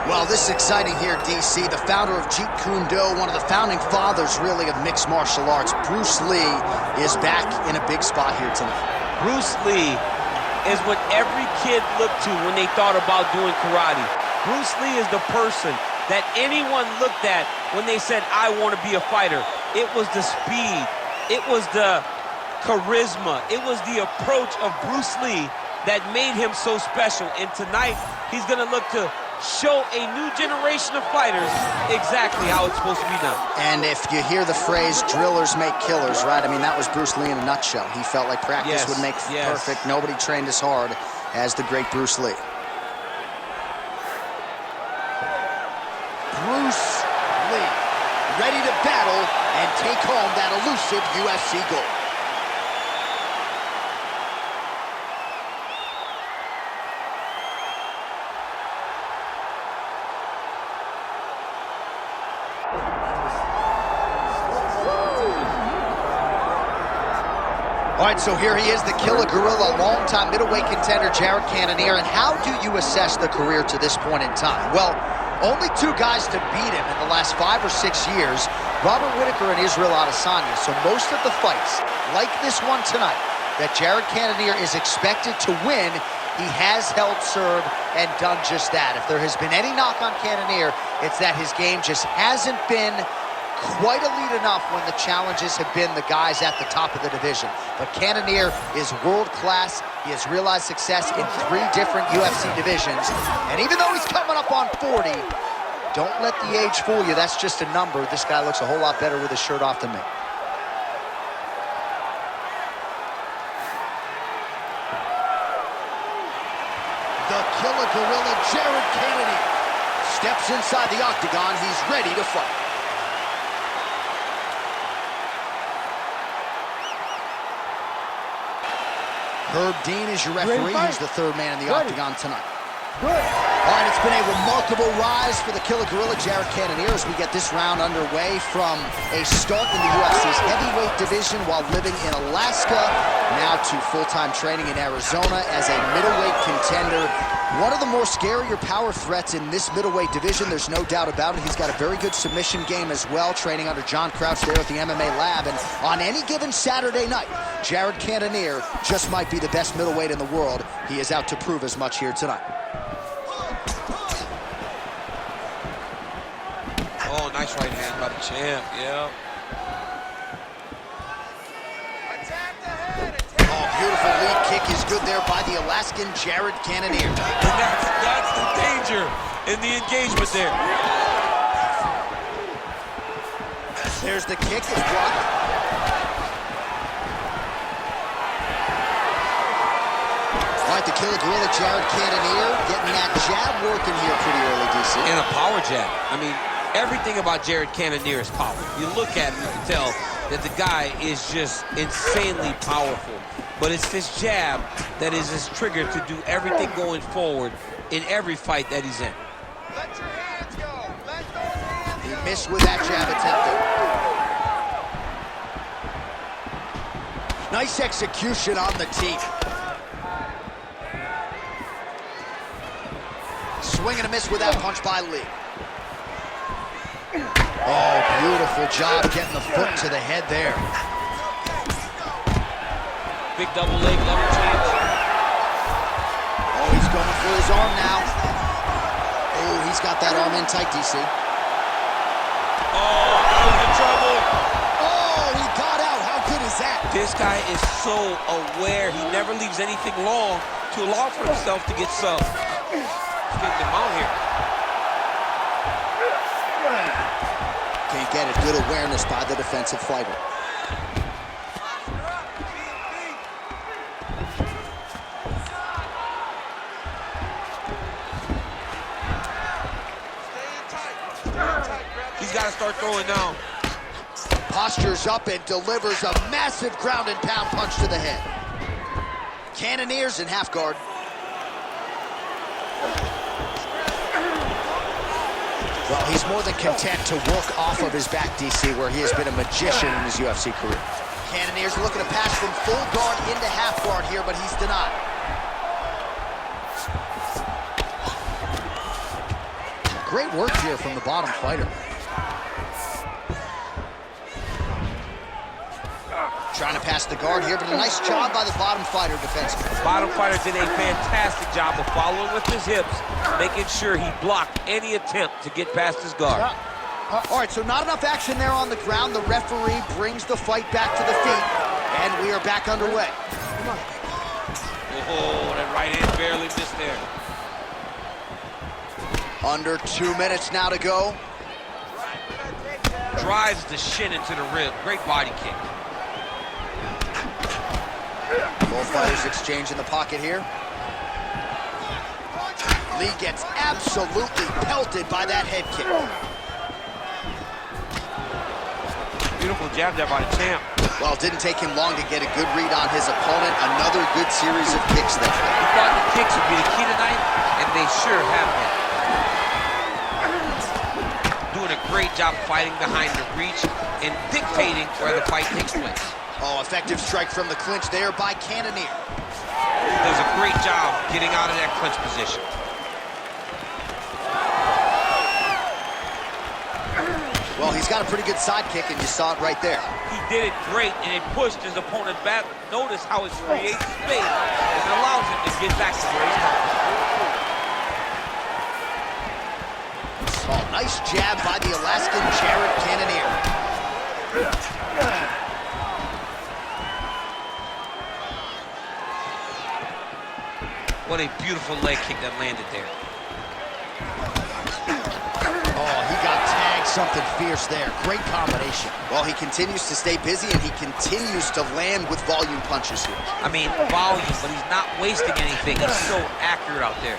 Well, this is exciting here, DC. The founder of Jeet Kune Do, one of the founding fathers, really, of mixed martial arts, Bruce Lee, is back in a big spot here tonight. Bruce Lee is what every kid looked to when they thought about doing karate. Bruce Lee is the person that anyone looked at when they said, I want to be a fighter. It was the speed. It was the charisma. It was the approach of Bruce Lee that made him so special. And tonight, he's going to look to show a new generation of fighters exactly how it's supposed to be done. And if you hear the phrase, drillers make killers, right? I mean, that was Bruce Lee in a nutshell. He felt like practice would make perfect. Nobody trained as hard as the great Bruce Lee. Bruce Lee, ready to battle and take home that elusive UFC gold. All right, so here he is, the Killer Gorilla, longtime middleweight contender Jared Cannonier. And how do you assess the career to this point in time? Well, only two guys to beat him in the last 5 or 6 years, Robert Whittaker and Israel Adesanya. So most of the fights, like this one tonight, that Jared Cannonier is expected to win, he has held serve and done just that. If there has been any knock on Cannonier, it's that his game just hasn't been quite elite enough when the challenges have been the guys at the top of the division. But Cannonier is world-class. He has realized success in 3 different UFC divisions. And even though he's coming up on 40, don't let the age fool you. That's just a number. This guy looks a whole lot better with his shirt off than me. The Killer Gorilla, Jared Cannonier, steps inside the octagon. He's ready to fight. Herb Dean is your referee. He's the 3rd man in the octagon tonight. Good. All right, it's been a remarkable rise for the Killer Gorilla, Jared Cannonier, as we get this round underway from a start in the UFC's heavyweight division while living in Alaska, now to full-time training in Arizona as a middleweight contender. One of the more scarier power threats in this middleweight division, there's no doubt about it. He's got a very good submission game as well, training under John Crouch there at the MMA lab. And on any given Saturday night, Jared Cannonier just might be the best middleweight in the world. He is out to prove as much here tonight. Oh, nice right hand by the champ, yeah. Beautiful lead kick is good there by the Alaskan Jared Cannonier. And that's the danger in the engagement there. There's the kick, it's blocked. All right, the Killer Gorilla, Jared Cannonier, getting that jab working here pretty early, DC. And a power jab. I mean, everything about Jared Cannonier is power. You look at him, you can tell that the guy is just insanely powerful. But it's this jab that is his trigger to do everything going forward in every fight that he's in. Let your hands go. Let those hands go. He missed with that jab attempt. Nice execution on the teeth. Swing and a miss with that punch by Lee. Oh, beautiful job getting the foot to the head there. Big double leg level change. Oh, he's going for his arm now. Oh, he's got that arm in tight, DC. Oh, out of trouble. Oh, he got out. How good is that? This guy is so aware. He never leaves anything long to allow for himself to get subbed. He's getting him out here. Can't get it. Good awareness by the defensive fighter. He's got to start throwing now. Postures up and delivers a massive ground and pound punch to the head. Cannonier's in half guard. Well, he's more than content to work off of his back, DC, where he has been a magician in his UFC career. Cannonier's looking to pass from full guard into half guard here, but he's denied. great work here from the bottom fighter. Trying to pass the guard here, but a nice job by the bottom fighter defensively. The bottom fighter did a fantastic job of following with his hips, making sure he blocked any attempt to get past his guard. All right, so not enough action there on the ground. The referee brings the fight back to the feet, and we are back underway. Oh, that right hand barely missed there. Under 2 minutes now to go. Drives the shin into the rib. Great body kick. Both fighters exchange in the pocket here. Lee gets absolutely pelted by that head kick. Beautiful jab there by the champ. Well, it didn't take him long to get a good read on his opponent. Another good series of kicks there. He thought the kicks would be the key tonight, and they sure have been. Doing a great job fighting behind the reach and dictating where the fight takes place. Oh, effective strike from the clinch there by Cannonier. Does a great job getting out of that clinch position. Well, he's got a pretty good sidekick, and you saw it right there. He did it great, and it pushed his opponent back. Notice how it creates space and allows him to get back to where he's coming. Oh, nice jab by the Alaskan Jared Cannonier. What a beautiful leg kick that landed there. Oh, he got tagged something fierce there. Great combination. Well, he continues to stay busy, and he continues to land with volume punches here. I mean, volume, but he's not wasting anything. He's so accurate out there.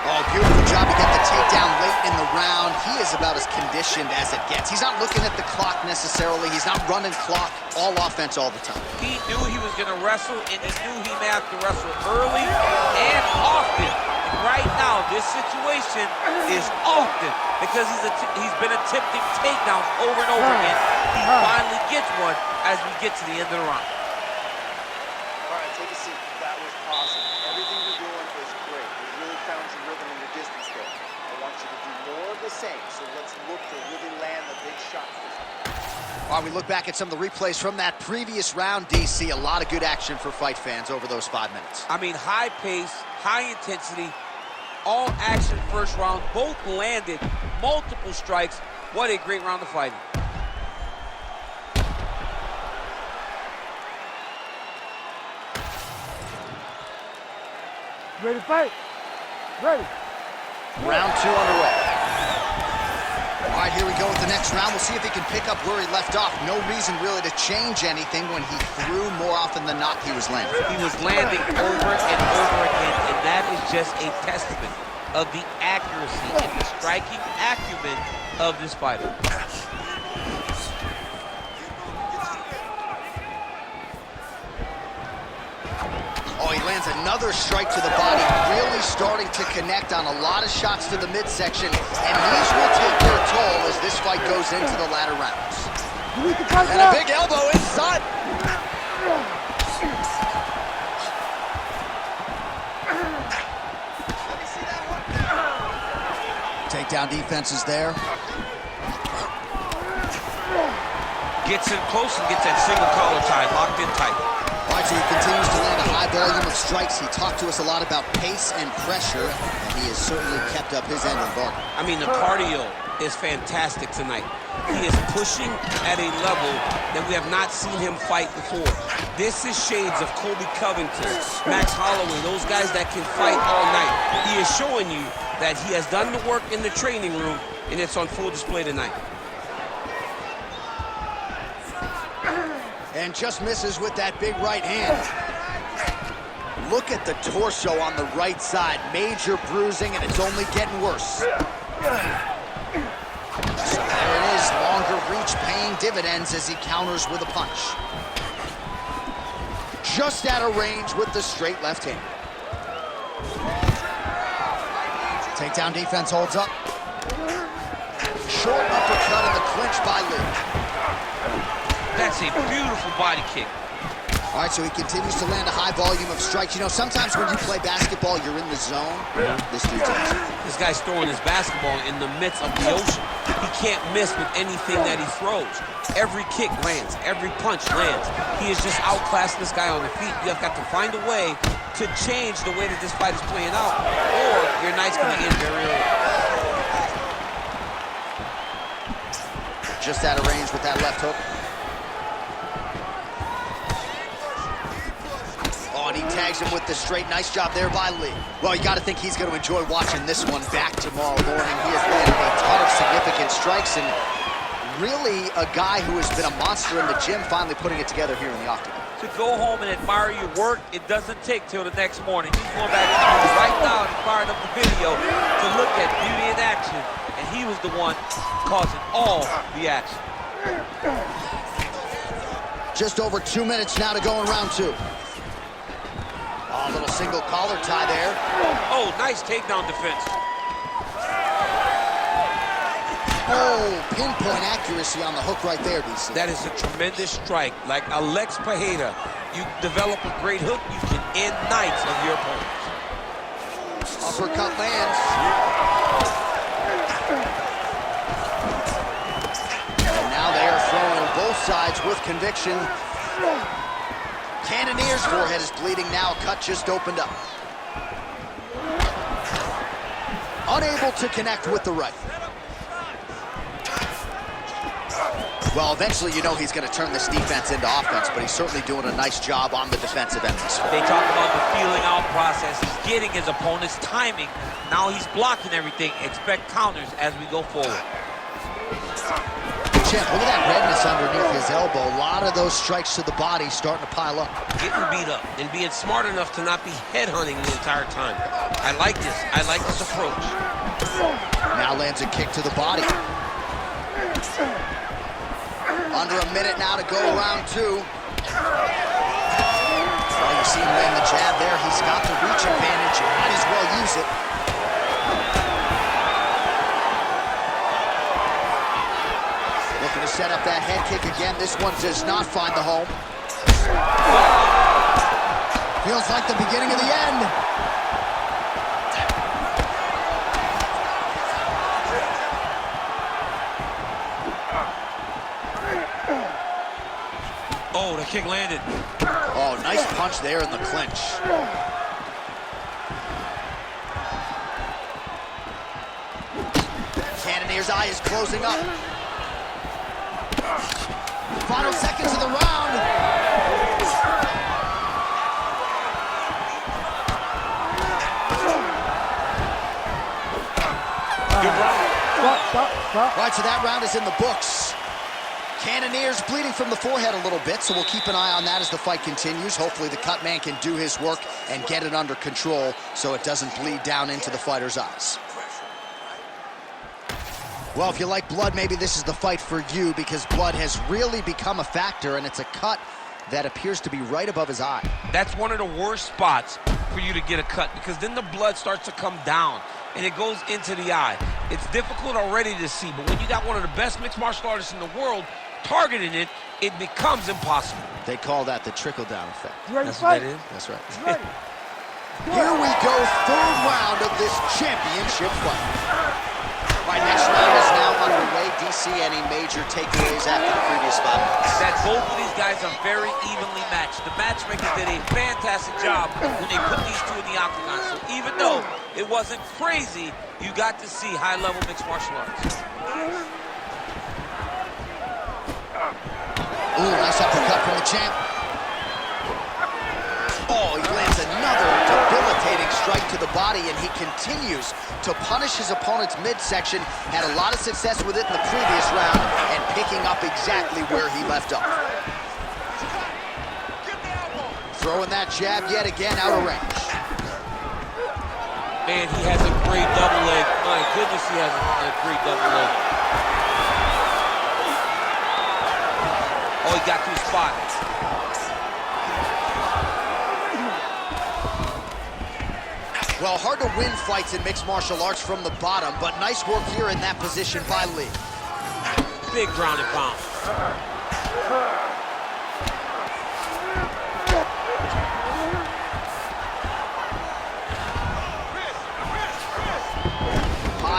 Oh, beautiful job to get the takedown late in the round. He is about as conditioned as it gets. He's not looking at the clock necessarily. He's not running clock, all offense all the time. He knew he was going to wrestle, and he knew he may have to wrestle early and often. And right now, this situation is often because he's been attempting takedowns over and over again. He finally gets one as we get to the end of the round. All right, take a seat. That was awesome. Everything you're doing is great. You really found your rhythm in your distance there. I want you to do more of the same, so let's look to really land the big shots this time. While we look back at some of the replays from that previous round, DC, a lot of good action for fight fans over those 5 minutes. I mean, high pace, high intensity, all action first round. Both landed multiple strikes. What a great round of fighting. Ready to fight? Ready. Round 2 underway. All right, here we go with the next round. We'll see if he can pick up where he left off. No reason really to change anything when he threw. More often than not, he was landing. He was landing over and over again, and that is just a testament of the accuracy and the striking acumen of this fighter. Oh, he lands another strike to the body, really starting to connect on a lot of shots to the midsection, and these will take their toll as this fight goes into the latter rounds. And a big elbow inside. Takedown defense is there. Gets in close and gets that single collar tie locked in tight. All right, so he continues to land a high volume of strikes. He talked to us a lot about pace and pressure, and he has certainly kept up his end of the bargain. I mean, the cardio is fantastic tonight. He is pushing at a level that we have not seen him fight before. This is shades of Colby Covington, Max Holloway, those guys that can fight all night. He is showing you that he has done the work in the training room, and it's on full display tonight. And just misses with that big right hand. Look at the torso on the right side. Major bruising, and it's only getting worse. So there it is, longer reach paying dividends as he counters with a punch. Just out of range with the straight left hand. Takedown defense holds up. Short uppercut in the clinch by Lee. That's a beautiful body kick. All right, so he continues to land a high volume of strikes. You know, sometimes when you play basketball, you're in the zone. This dude's awesome. This guy's throwing his basketball in the midst of the ocean. He can't miss with anything that he throws. Every kick lands. Every punch lands. He is just outclassing this guy on the feet. You have got to find a way to change the way that this fight is playing out, or your night's going to end very early. Just out of range with that left hook. Oh, and he tags him with the straight. Nice job there by Lee. Well, you got to think he's going to enjoy watching this one back tomorrow morning. He has landed a ton of significant strikes, and really a guy who has been a monster in the gym, finally putting it together here in the octagon. To go home and admire your work, it doesn't take till the next morning. He's going back right now and firing up the video to look at beauty in action, and he was the one causing all the action. Just over 2 minutes now to go in round 2. Oh, a little single collar tie there. Oh, nice takedown defense. Oh, pinpoint accuracy on the hook right there, DC. That is a tremendous strike. Like Alex Pajeda, you develop a great hook, you can end nights of your opponents. Uppercut lands. And now they are throwing on both sides with conviction. Cannonier's forehead is bleeding now. Cut just opened up. Unable to connect with the right. Well, eventually, you know he's going to turn this defense into offense, but he's certainly doing a nice job on the defensive end. They talk about the feeling out process. He's getting his opponent's timing. Now he's blocking everything. Expect counters as we go forward. Champ, look at that redness underneath his elbow. A lot of those strikes to the body starting to pile up. Getting beat up and being smart enough to not be headhunting the entire time. I like this. I like this approach. Now lands a kick to the body. Under a minute now to go, round 2. Well, you see him land the jab there. He's got the reach advantage. Might as well use it. Looking to set up that head kick again. This one does not find the home. Feels like the beginning of the end. Oh, the kick landed. Oh, nice punch there in the clinch. Cannonier's eye is closing up. Final seconds of the round. Good round. Stop. All right, so that round is in the books. Cannonier's bleeding from the forehead a little bit, so we'll keep an eye on that as the fight continues. Hopefully the cut man can do his work and get it under control so it doesn't bleed down into the fighter's eyes. Well, if you like blood, maybe this is the fight for you, because blood has really become a factor, and it's a cut that appears to be right above his eye. That's one of the worst spots for you to get a cut, because then the blood starts to come down and it goes into the eye. It's difficult already to see, but when you got one of the best mixed martial artists in the world targeting it, it becomes impossible. They call that the trickle-down effect. That's what that is? That's right. Ready. Here we go, third round of this championship fight. All right, next round is now underway. DC, any major takeaways after the previous 5 minutes? That both of these guys are very evenly matched. The matchmakers did a fantastic job when they put these two in the octagon. So even though it wasn't crazy, you got to see high-level mixed martial arts. Ooh, nice uppercut from the champ. Oh, he lands another debilitating strike to the body, and he continues to punish his opponent's midsection. Had a lot of success with it in the previous round and picking up exactly where he left off. Throwing that jab yet again out of range. Man, he has a great double leg. My goodness, he has a great double leg. Oh, he got to his spot. Well, hard to win fights in mixed martial arts from the bottom, but nice work here in that position by Lee. Big ground and pound.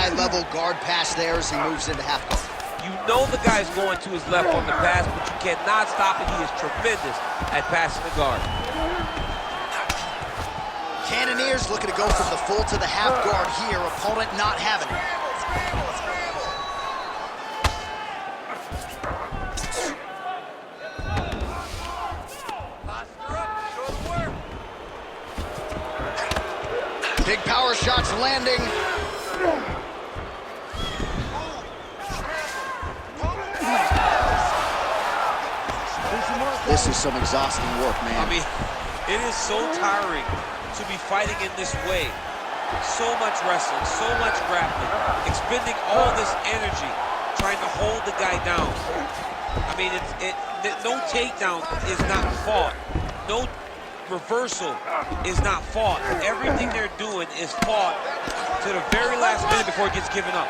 high-level guard pass there as he moves into half guard. You know the guy's going to his left on the pass, but you cannot stop it. He is tremendous at passing the guard. Cannoniers looking to go from the full to the half guard here. Opponent not having it. Big power shots landing. This is some exhausting work, man. I mean, it is so tiring to be fighting in this way. So much wrestling, so much grappling, expending all this energy trying to hold the guy down. I mean, no takedown is not fought. No reversal is not fought. Everything they're doing is fought to the very last minute before it gets given up.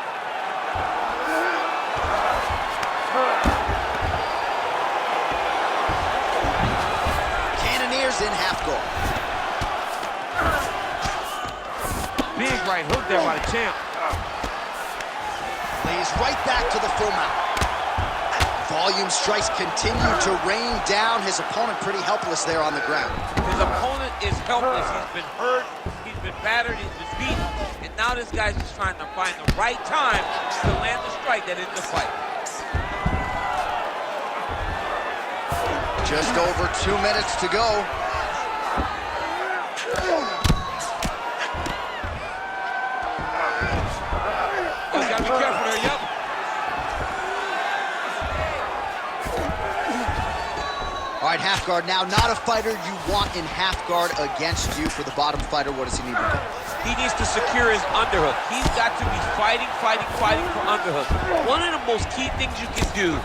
Cannoniers in half guard. Big right hook there by the champ. Lays right back to the full mount. Volume strikes continue to rain down. His opponent pretty helpless there on the ground. His opponent is helpless. He's been hurt, he's been battered, he's been beaten, and now this guy's just trying to find the right time to land the strike that ends the fight. Just over 2 minutes to go. Oh, you gotta be careful there, yep. All right, half guard now. Not a fighter you want in half guard against you. For the bottom fighter, what does he need to do? He needs to secure his underhook. He's got to be fighting for underhook. One of the most key things you can do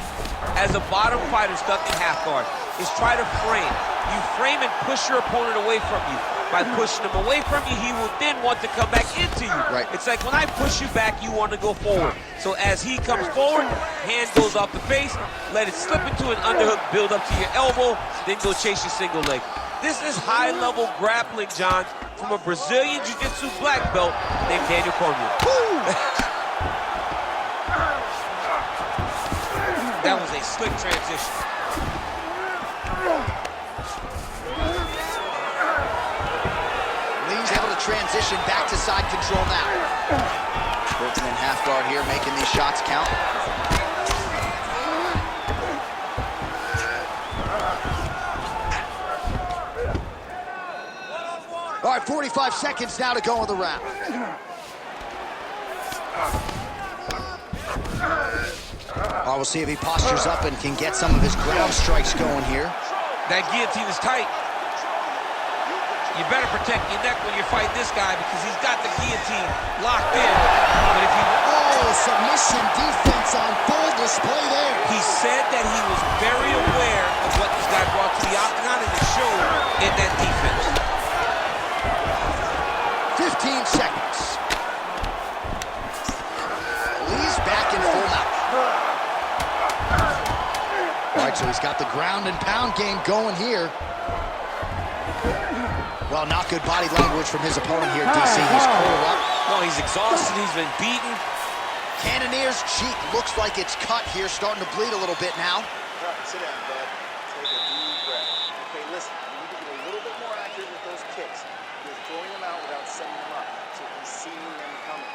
as a bottom fighter stuck in half guard is try to frame. You frame and push your opponent away from you. By pushing him away from you, he will then want to come back into you. Right. It's like when I push you back, you want to go forward. So as he comes forward, hand goes off the face, let it slip into an underhook, build up to your elbow, then go chase your single leg. This is high-level grappling, John, from a Brazilian Jiu-Jitsu black belt named Daniel Cormier. That was a slick transition. Lee's able to transition back to side control now. Working in half guard here, making these shots count. All right, 45 seconds now to go in the round. All right, we'll see if he postures up and can get some of his ground strikes going here. That guillotine is tight. You better protect your neck when you're fighting this guy because he's got the guillotine locked in. But if you... Oh, submission defense on full display there. He said that he was very aware of what this guy brought to the octagon, and it showed in that defense. 15 seconds. Lee's back in full mount. All right, so he's got the ground and pound game going here. Well, not good body language from his opponent here, DC. He's curled up. No, he's exhausted. He's been beaten. Cannonier's cheek looks like it's cut here, starting to bleed a little bit now. All right, sit down, bud. Take a deep breath. Okay, listen, you need to get a little bit more accurate with those kicks. You're throwing them out without setting them up, so he's seeing them coming.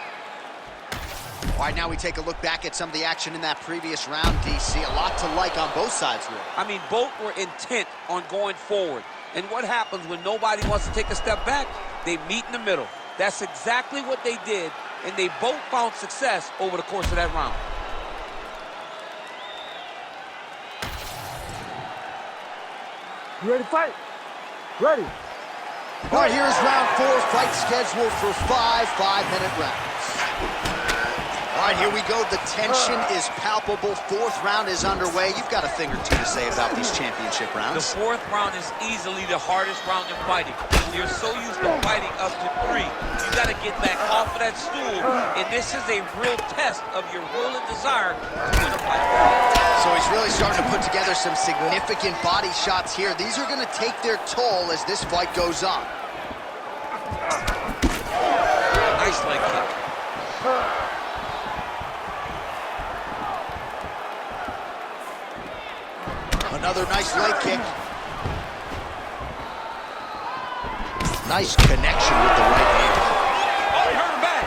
All right, now we take a look back at some of the action in that previous round, DC. A lot to like on both sides, really. I mean, both were intent on going forward. And what happens when nobody wants to take a step back? They meet in the middle. That's exactly what they did, and they both found success over the course of that round. You ready to fight? Ready. All right, here's round 4, fight scheduled for 5 5-minute rounds. All right, here we go. The tension is palpable. 4th round is underway. You've got a thing or two to say about these championship The rounds. 4th round is easily the hardest round in fighting. You're so used to fighting up to 3. You got to get back off of that stool, and this is a real test of your will and desire to win a fight. So he's really starting to put together some significant body shots here. These are going to take their toll as this fight goes on. Nice leg kick. Another nice leg kick. Nice connection with the right hand. Oh, he hurt him back.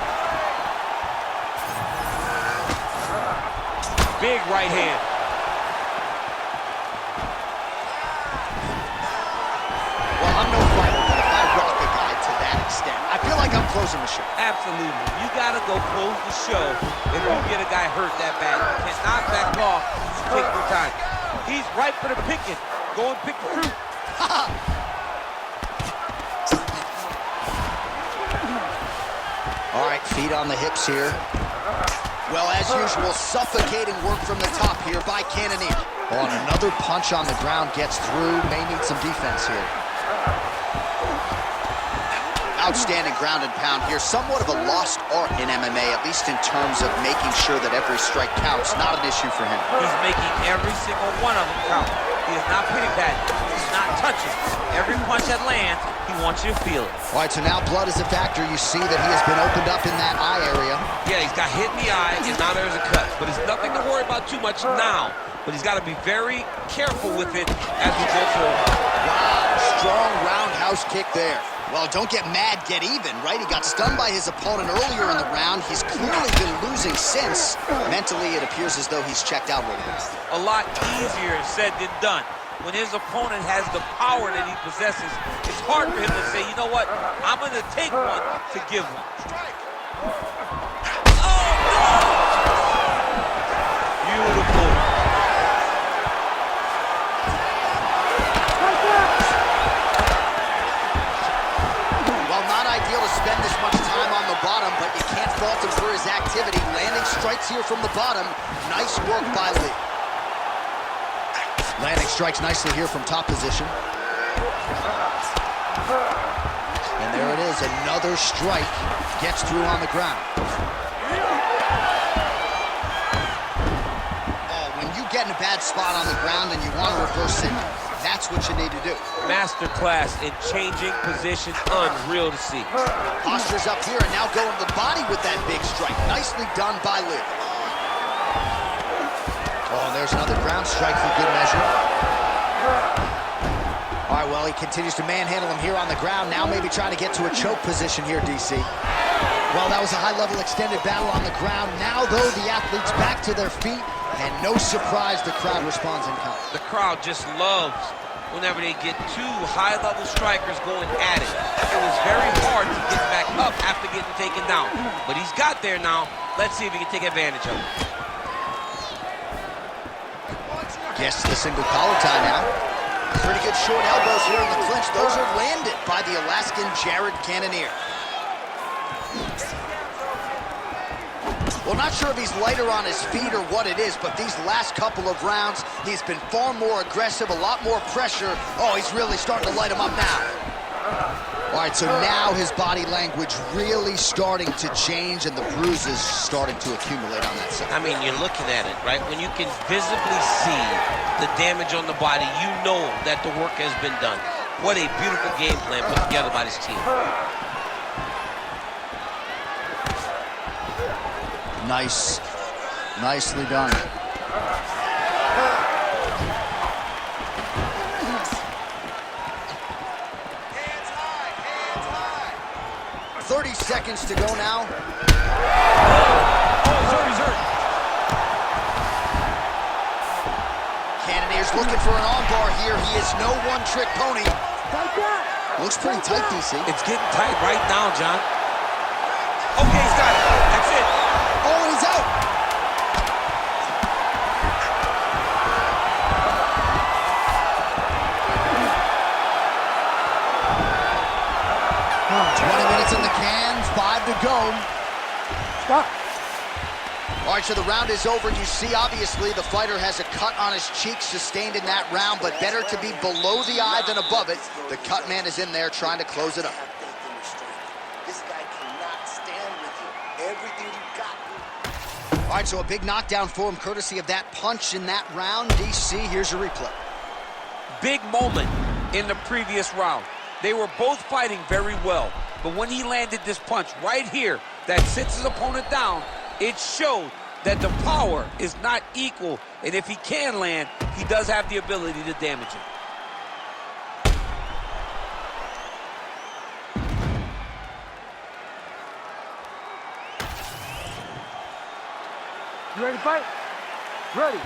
Big right hand. Well, I'm no fighter, but if I rock a guy to that extent, I feel like I'm closing the show. Absolutely. You got to go close the show if you get a guy hurt that bad. You cannot back off. Take your time. He's ripe for the picking. Go and pick the fruit. All right, feet on the hips here. Well, as usual, suffocating work from the top here by Cannonier. Oh, and another punch on the ground gets through. May need some defense here. Outstanding ground and pound here. Somewhat of a lost art in MMA, at least in terms of making sure that every strike counts. Not an issue for him. He's making every single one of them count. He is not pity-patting. He's not touching. Every punch that lands, he wants you to feel it. All right, so now blood is a factor. You see that he has been opened up in that eye area. Yeah, he's got hit in the eye, and now there's a cut. But it's nothing to worry about too much now. But he's got to be very careful with it as we go forward. Wow, strong roundhouse kick there. Well, don't get mad, get even, right? He got stunned by his opponent earlier in the round. He's clearly been losing since. Mentally, it appears as though he's checked out with it. A lot easier said than done. When his opponent has the power that he possesses, it's hard for him to say, you know what, I'm going to take one to give one. Oh, no! Beautiful. Well, not ideal to spend this much time on the bottom, but you can't fault him for his activity. Landing strikes here from the bottom. Nice work by Lee. Landing strikes nicely here from top position. And there it is, another strike. Gets through on the ground. Oh, when you get in a bad spot on the ground and you want to reverse it, that's what you need to do. Masterclass in changing position, unreal to see. Posture's up here and now going to the body with that big strike. Nicely done by Lee. Oh, there's another ground strike for good measure. All right, well, he continues to manhandle him here on the ground. Now maybe trying to get to a choke position here, DC. Well, that was a high-level extended battle on the ground. Now, though, the athletes back to their feet, and no surprise, the crowd responds in kind. The crowd just loves whenever they get two high-level strikers going at it. It was very hard to get back up after getting taken down. But he's got there now. Let's see if he can take advantage of it. Gets the single collar tie now. Pretty good short elbows here in the clinch. Those are landed by the Alaskan Jared Cannonier. Well, not sure if he's lighter on his feet or what it is, but these last couple of rounds, he's been far more aggressive, a lot more pressure. Oh, he's really starting to light him up now. All right, so now his body language really starting to change and the bruises starting to accumulate on that side. I mean, you're looking at it, right? When you can visibly see the damage on the body, you know that the work has been done. What a beautiful game plan put together by this team. Nice. Nicely done. 30 seconds to go now. Oh, he's hurt. Cannonier's looking for an armbar here. He is no one-trick pony. Looks pretty tight, DC. It's getting tight right now, John. Okay, he's got it. That's it. Oh, he's out. In the can, 5 to go. Stop. All right, so the round is over. You see, obviously, the fighter has a cut on his cheek sustained in that round, but better to be below the eye than above it. The cut man is in there trying to close it up. This guy cannot stand with you. Everything you got. All right, so a big knockdown for him, courtesy of that punch in that round. DC, here's your replay. Big moment in the previous round. They were both fighting very well. But when he landed this punch right here that sits his opponent down, it showed that the power is not equal, and if he can land, he does have the ability to damage it. You ready to fight? Ready.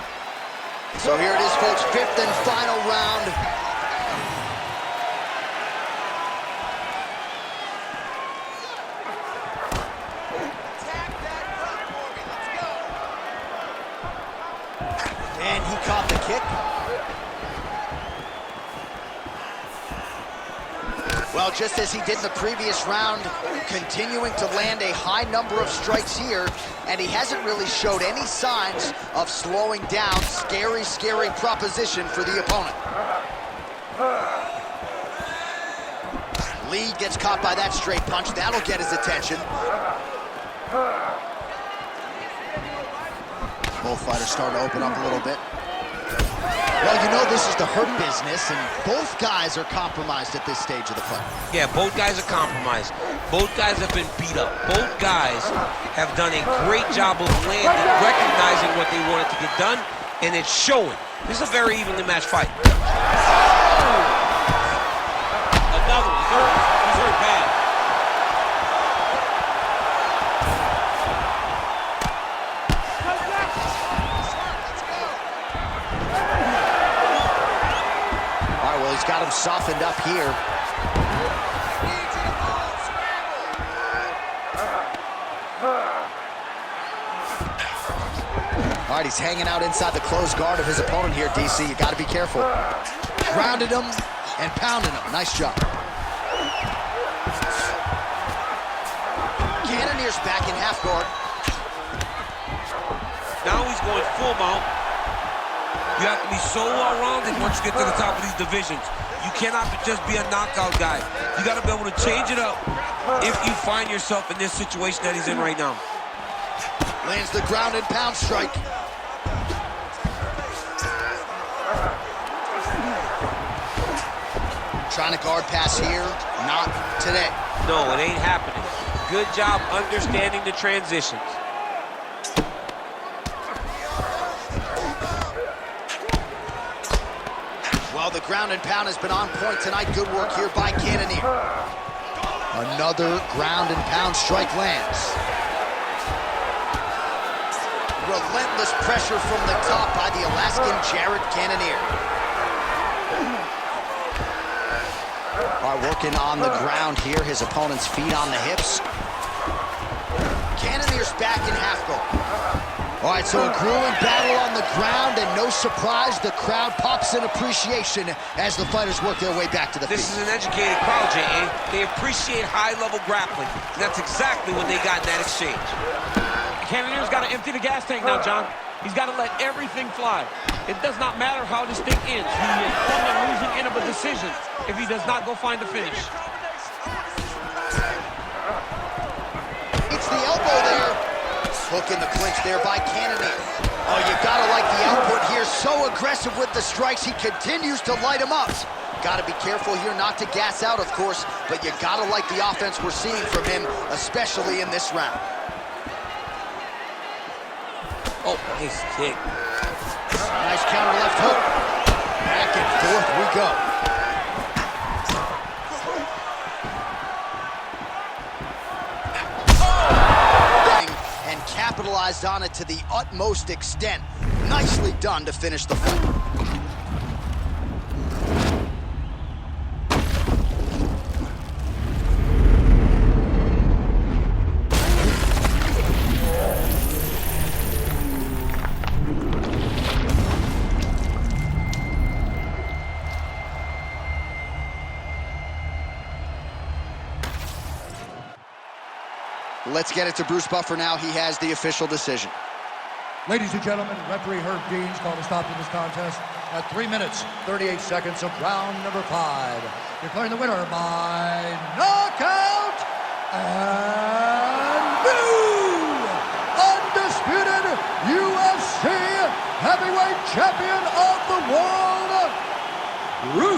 So here it is, folks, fifth and final round. And he caught the kick. Well, just as he did in the previous round, continuing to land a high number of strikes here, and he hasn't really showed any signs of slowing down. Scary, scary proposition for the opponent. Lee gets caught by that straight punch. That'll get his attention. Both fighters starting to open up a little bit. Well, you know this is the hurt business, and both guys are compromised at this stage of the fight. Yeah, both guys are compromised. Both guys have been beat up. Both guys have done a great job of landing, recognizing what they wanted to get done, and it's showing. This is a very evenly matched fight. Another one. He's hurt bad. He's got him softened up here. All right, he's hanging out inside the closed guard of his opponent here, DC. You got to be careful. Grounded him and pounded him. Nice job. Cannonier's back in half guard. Now he's going full mount. You have to be so well-rounded once you get to the top of these divisions. You cannot just be a knockout guy. You got to be able to change it up if you find yourself in this situation that he's in right now. Lands the ground and pound strike. Trying to guard pass here. Not today. No, it ain't happening. Good job understanding the transitions. Well, the ground and pound has been on point tonight. Good work here by Cannonier. Another ground and pound strike lands. Relentless pressure from the top by the Alaskan Jared Cannonier. All right, working on the ground here. His opponent's feet on the hips. Cannonier's back in half guard. All right, so a grueling battle on the ground, and no surprise, the crowd pops in appreciation as the fighters work their way back to the feet. This is an educated crowd, J.A. They appreciate high-level grappling, and that's exactly what they got in that exchange. Cannonier's got to empty the gas tank now, John. He's got to let everything fly. It does not matter how this thing ends. He is on the losing end of a decision if he does not go find the finish. It's the elbow there. Hook in the clinch there by Cannonier. Oh, you gotta like the output here. So aggressive with the strikes. He continues to light him up. Gotta be careful here not to gas out, of course, but you gotta like the offense we're seeing from him, especially in this round. Oh, nice kick. Nice counter left hook. Back and forth we go. And capitalized on it to the utmost extent. Nicely done to finish the fight. Let's get it to Bruce Buffer now. He has the official decision. Ladies and gentlemen, referee Herb Dean's called a stop to this contest at 3 minutes, 38 seconds of round number 5. Declaring the winner by knockout and new undisputed UFC heavyweight champion of the world, Bruce